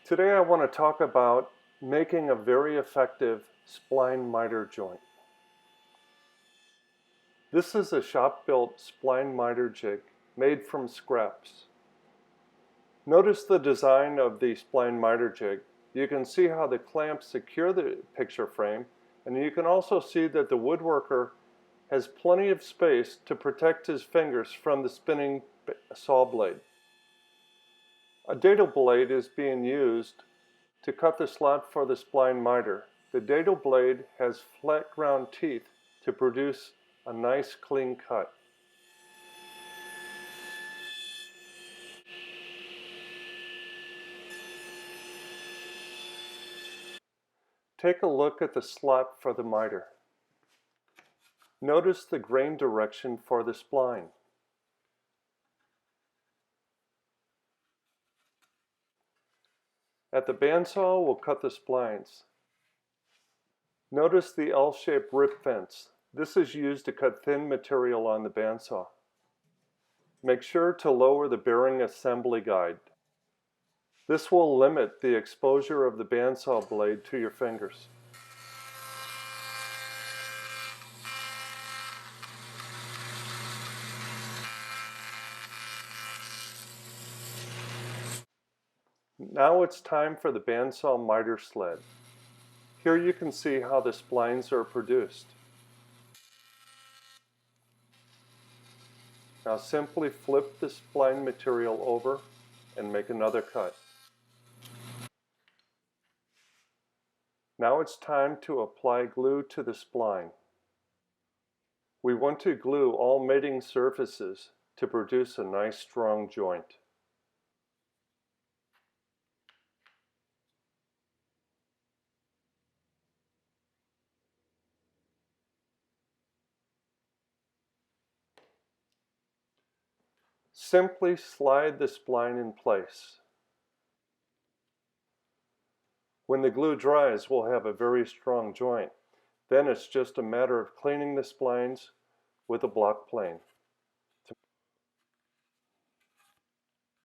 Today I want to talk about making a very effective spline miter joint. This is a shop-built spline miter jig made from scraps. Notice the design of the spline miter jig. You can see how the clamps secure the picture frame, and you can also see that the woodworker has plenty of space to protect his fingers from the spinning saw blade. A dado blade is being used to cut the slot for the spline miter. The dado blade has flat ground teeth to produce a nice clean cut. Take a look at the slot for the miter. Notice the grain direction for the spline. At the bandsaw, we'll cut the splines. Notice the L-shaped rip fence. This is used to cut thin material on the bandsaw. Make sure to lower the bearing assembly guide. This will limit the exposure of the bandsaw blade to your fingers. Now it's time for the bandsaw miter sled. Here you can see how the splines are produced. Now simply flip the spline material over and make another cut. Now it's time to apply glue to the spline. We want to glue all mating surfaces to produce a nice strong joint. Simply slide the spline in place. When the glue dries, we'll have a very strong joint. Then it's just a matter of cleaning the splines with a block plane.